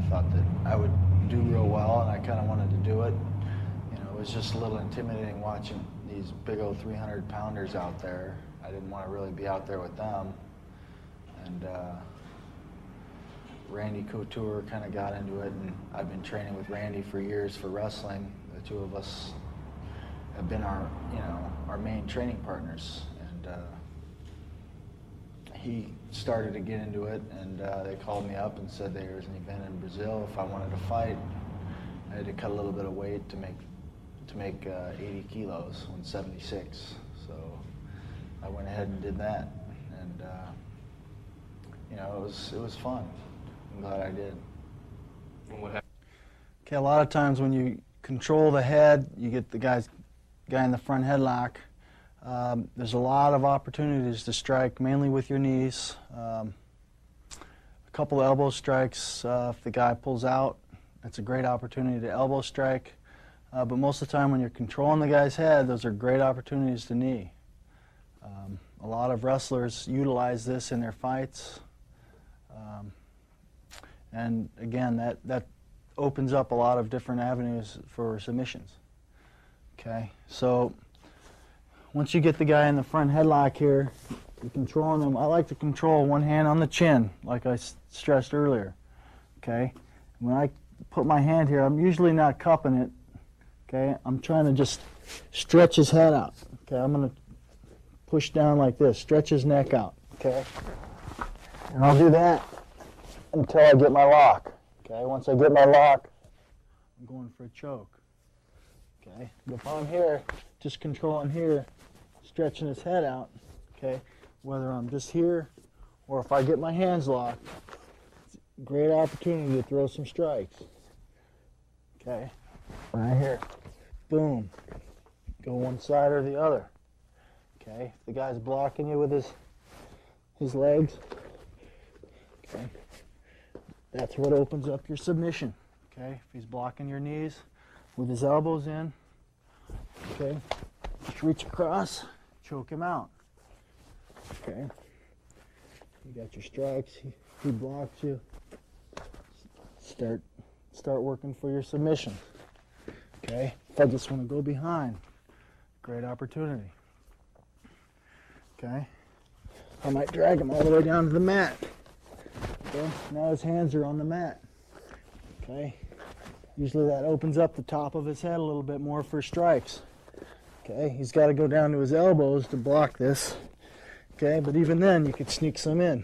thought that I would do real well, and I kind of wanted to do it. You know, it was just a little intimidating watching these big old 300-pounders out there. I didn't want to really be out there with them. And Randy Couture kind of got into it, and I've been training with Randy for years for wrestling. The two of us have been our main training partners. And he started to get into it, and they called me up and said there was an event in Brazil. If I wanted to fight, I had to cut a little bit of weight to make 80 kilos, 176. So I went ahead and did that, and it was fun. I'm glad I did. And what happened? Okay, a lot of times when you control the head, you get the guy in the front headlock. There's a lot of opportunities to strike, mainly with your knees. A couple elbow strikes, if the guy pulls out, that's a great opportunity to elbow strike. But most of the time when you're controlling the guy's head, those are great opportunities to knee. A lot of wrestlers utilize this in their fights. And again, that opens up a lot of different avenues for submissions. Okay, so once you get the guy in the front headlock here, you're controlling them. I like to control one hand on the chin, like I stressed earlier. Okay, when I put my hand here, I'm usually not cupping it. Okay, I'm trying to just stretch his head out. Okay, I'm going to push down like this, stretch his neck out. Okay, and I'll do that until I get my lock. Okay, once I get my lock, I'm going for a choke. Okay, but if I'm here, just controlling here, stretching his head out, okay, whether I'm just here or if I get my hands locked, it's a great opportunity to throw some strikes. Okay, right here, boom, go one side or the other. Okay, if the guy's blocking you with his legs, okay, that's what opens up your submission. Okay, if he's blocking your knees with his elbows in, okay, just reach across, choke him out. Okay, you got your strikes, he blocks you, start working for your submission. Okay, if I just want to go behind, great opportunity. Okay, I might drag him all the way down to the mat. Okay, now his hands are on the mat. Okay, usually that opens up the top of his head a little bit more for strikes. Okay, he's got to go down to his elbows to block this. Okay, but even then you could sneak some in.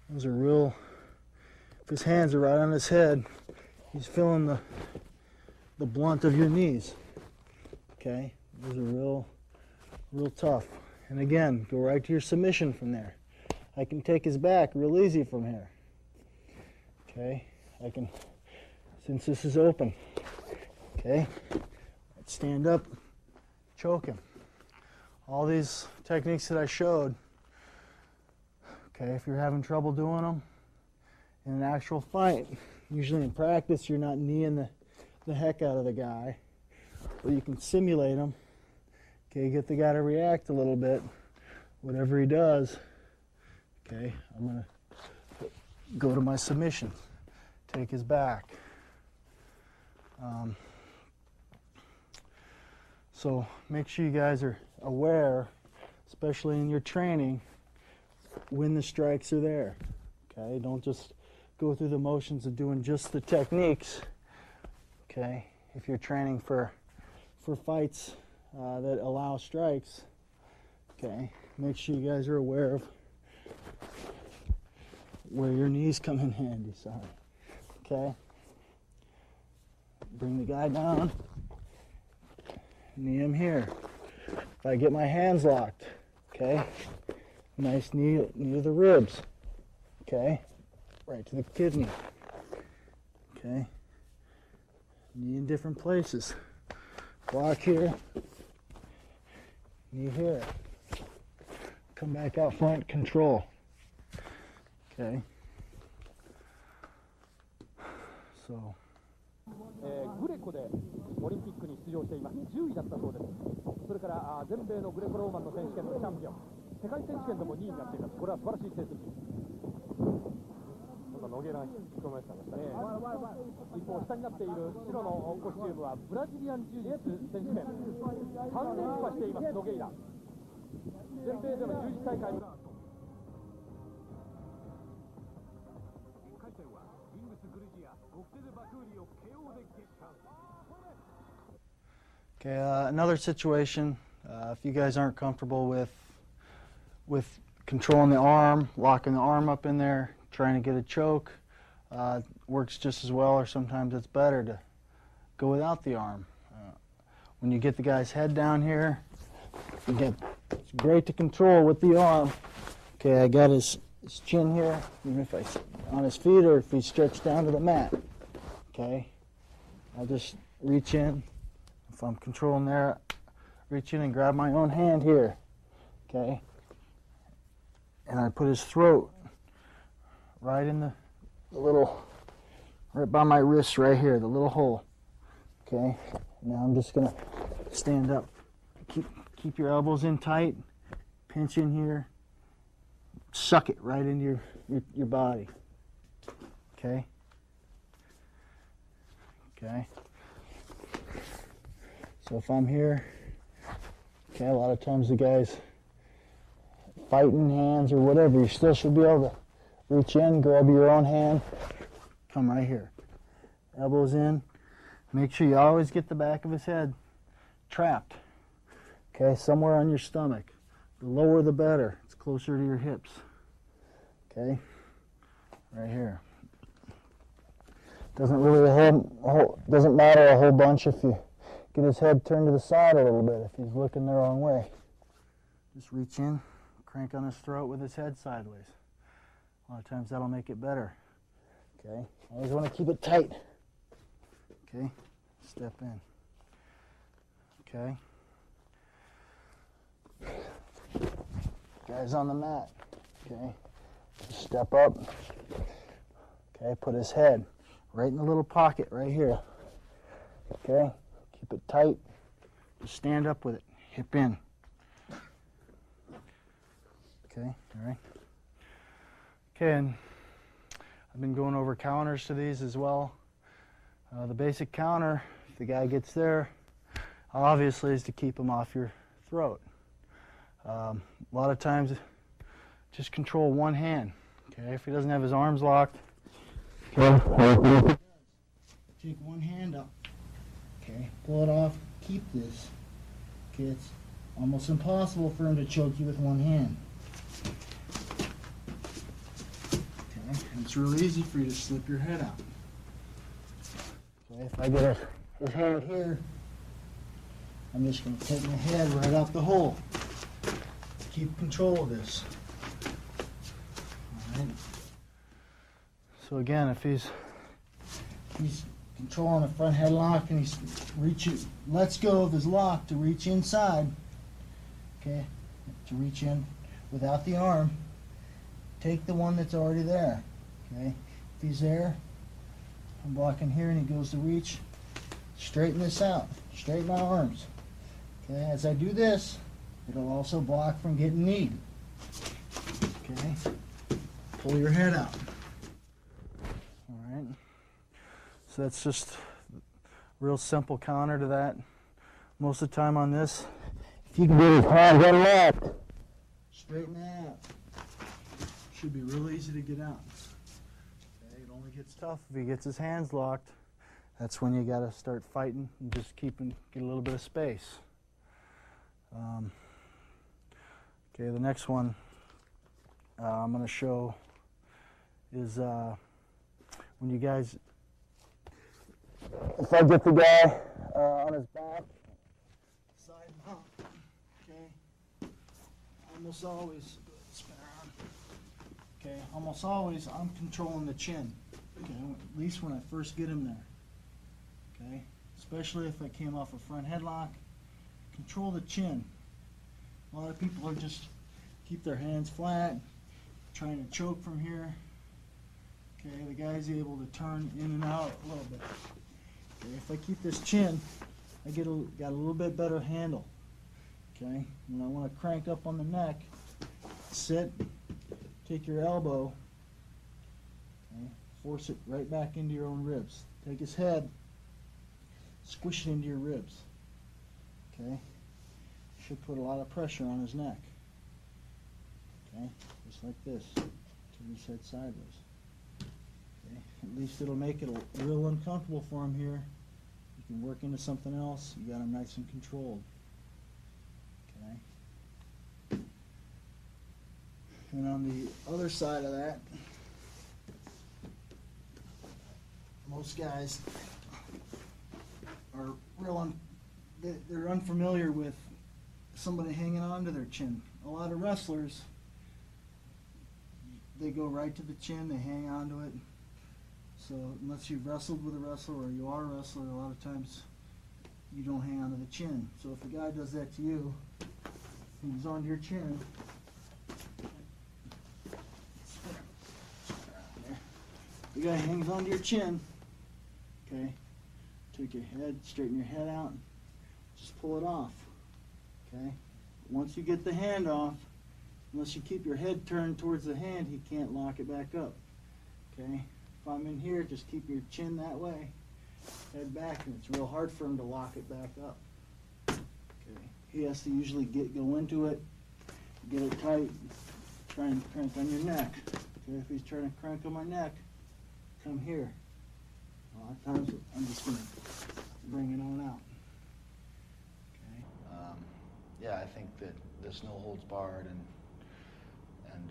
Those are real, if his hands are right on his head, he's feeling the blunt of your knees. Okay, those are real tough. And again, go right to your submission from there. I can take his back real easy from here. Okay, I can, since this is open. Okay, let's stand up, choke him. All these techniques that I showed, okay, if you're having trouble doing them in an actual fight, usually in practice you're not kneeing the heck out of the guy, but you can simulate them. Okay, get the guy to react a little bit, whatever he does. Okay, I'm going to go to my submission, take his back. So make sure you guys are aware, especially in your training, when the strikes are there. Okay, don't just go through the motions of doing just the techniques. Okay, if you're training for fights that allow strikes, okay, make sure you guys are aware of where your knees come in handy, okay? Bring the guy down, knee him here. If I get my hands locked, okay, nice knee to the ribs, okay, right to the kidney, okay, knee in different places. Block here, knee here. Come back out front, control. Okay. So. グレコでオリンピックに出場しています。10位だったそうです。それから全米のグレコローマンの選手権のチャンピオン、世界選手権でも2位になっています。これは素晴らしい成績。ノ野毛が引き込まれてましたね。一方、下になっている白のコスチュームはブラジリアン柔術選手権。3連覇しています、ノゲイラ。全米での柔術大会の1回戦はリングス・グルジア、オクテル・バクーリを KO で撃破。Okay, another situation, if you guys aren't comfortable with controlling the arm, locking the arm up in there, trying to get a choke, works just as well, or sometimes it's better to go without the arm. When you get the guy's head down here, it's great to control with the arm. Okay, I got his chin here, even if on his feet or if he's stretched down to the mat. Okay, I'll just reach in. If I'm controlling there, reach in and grab my own hand here, okay? And I put his throat right in the little, right by my wrist right here, the little hole, okay? Now I'm just gonna stand up. Keep your elbows in tight, pinch in here, suck it right into your body, okay? Okay. So if I'm here, okay, a lot of times the guys fighting hands or whatever, you still should be able to reach in, grab your own hand, come right here. Elbows in. Make sure you always get the back of his head trapped, okay, somewhere on your stomach. The lower the better. It's closer to your hips, okay, right here. Doesn't matter a whole bunch if you get his head turned to the side a little bit if he's looking the wrong way. Just reach in, crank on his throat with his head sideways. A lot of times that'll make it better. Okay, always want to keep it tight. Okay, step in. Okay. Guy's on the mat. Okay, just step up. Okay, put his head right in the little pocket right here. Okay. Keep it tight. Just stand up with it. Hip in. Okay, all right. Okay, and I've been going over counters to these as well. The basic counter, if the guy gets there, obviously is to keep him off your throat. A lot of times, just control one hand. Okay, if he doesn't have his arms locked, okay, take one hand up. Okay, pull it off, keep this. Okay, it's almost impossible for him to choke you with one hand. Okay, and it's really easy for you to slip your head out. Okay, if I get his hand here, I'm just going to take my head right out the hole. Keep control of this. All right. So again, if he's controlling the front headlock and he's lets go of his lock to reach inside, okay, to reach in without the arm, take the one that's already there, okay. If he's there, I'm blocking here and he goes to reach, straighten this out, straighten my arms, okay. As I do this, it'll also block from getting kneed, okay. Pull your head out. All right. So that's just a real simple counter to that. Most of the time on this, if you can get his hand unlocked, straighten that out. Should be real easy to get out. Okay, it only gets tough if he gets his hands locked. That's when you got to start fighting and just get a little bit of space. Okay, the next one I'm going to show is when you guys, if I get the guy on his back, side mount, okay, almost always, spin around, okay, almost always I'm controlling the chin, okay, at least when I first get him there, okay, especially if I came off a front headlock, control the chin. A lot of people are just keep their hands flat, trying to choke from here. Okay, the guy's able to turn in and out a little bit. Okay, if I keep this chin, I got a little bit better handle. Okay, when I want to crank up on the neck, sit, take your elbow, okay, force it right back into your own ribs. Take his head, squish it into your ribs. Okay? Should put a lot of pressure on his neck. Okay? Just like this. Turn his head sideways. Okay? At least it'll make it real uncomfortable for him here. You can work into something else. You got him nice and controlled. Okay? And on the other side of that, most guys are they're unfamiliar with somebody hanging on to their chin. A lot of wrestlers, they go right to the chin, they hang on to it. So unless you've wrestled with a wrestler or you are a wrestler, a lot of times you don't hang on to the chin. So if a guy does that to you, he's on your chin. The guy hangs onto your chin. Okay, take your head, straighten your head out, just pull it off. Okay, once you get the hand off, unless you keep your head turned towards the hand, he can't lock it back up. Okay, if I'm in here, just keep your chin that way, head back, and it's real hard for him to lock it back up. Okay, he has to usually go into it, get it tight, try and crank on your neck. Okay, if he's trying to crank on my neck, come here. A lot of times I'm just going to bring it on out. Okay. Yeah, I think that this no holds barred and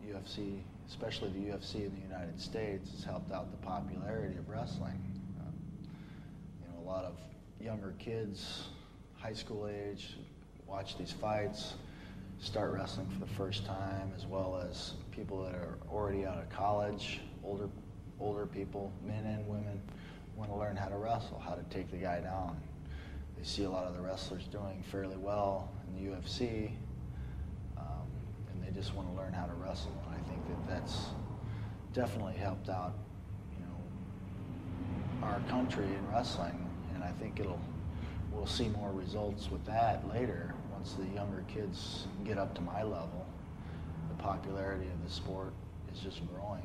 UFC, especially the UFC in the United States, has helped out the popularity of wrestling. A lot of younger kids, high school age, watch these fights, start wrestling for the first time, as well as people that are already out of college, older people, men and women, want to learn how to wrestle, how to take the guy down. They see a lot of the wrestlers doing fairly well in the UFC, and they just want to learn how to wrestle. And I think that that's definitely helped out, our country in wrestling, and I think we'll see more results with that later once the younger kids get up to my level. The popularity of the sport is just growing.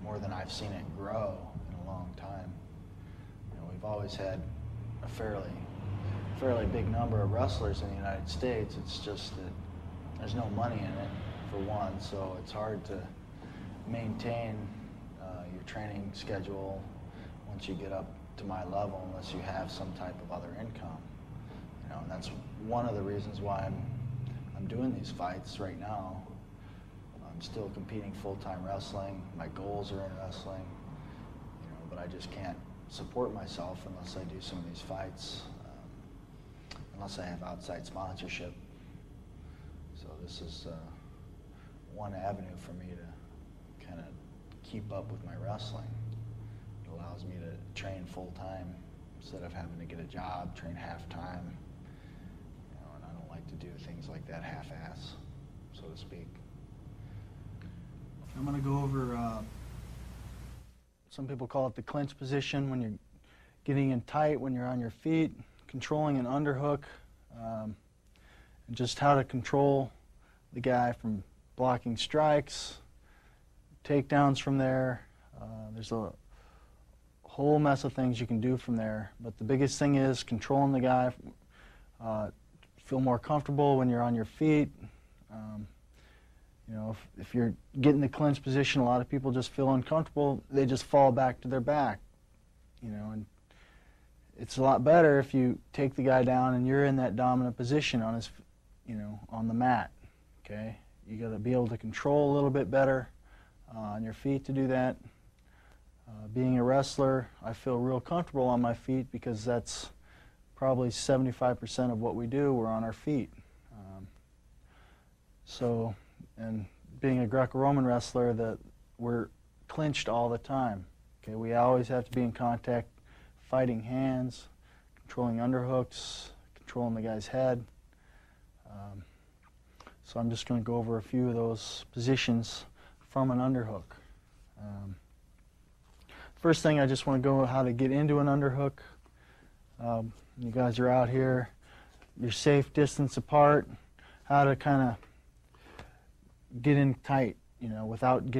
More than I've seen it grow in a long time. We've always had a fairly big number of wrestlers in the United States. It's just that there's no money in it, for one, so it's hard to maintain your training schedule once you get up to my level, unless you have some type of other income. And that's one of the reasons why I'm doing these fights right now. I'm still competing full-time wrestling. My goals are in wrestling, but I just can't support myself unless I do some of these fights, unless I have outside sponsorship. So this is one avenue for me to kind of keep up with my wrestling. It allows me to train full-time instead of having to get a job, train half-time. And I don't like to do things like that half-ass, so to speak. I'm going to go over, some people call it the clinch position, when you're getting in tight, when you're on your feet, controlling an underhook, and just how to control the guy from blocking strikes, takedowns from there. There's a whole mess of things you can do from there, but the biggest thing is controlling the guy, feel more comfortable when you're on your feet. If you're getting the clinch position, a lot of people just feel uncomfortable. They just fall back to their back, and it's a lot better if you take the guy down and you're in that dominant position on his, on the mat, okay? You got to be able to control a little bit better on your feet to do that. Being a wrestler, I feel real comfortable on my feet because that's probably 75% of what we do. We're on our feet. And being a Greco-Roman wrestler, we're clinched all the time. Okay, we always have to be in contact, fighting hands, controlling underhooks, controlling the guy's head. So I'm just going to go over a few of those positions from an underhook. First thing, I just want to go how to get into an underhook. You guys are out here, you're safe distance apart, how to kind of get in tight, without getting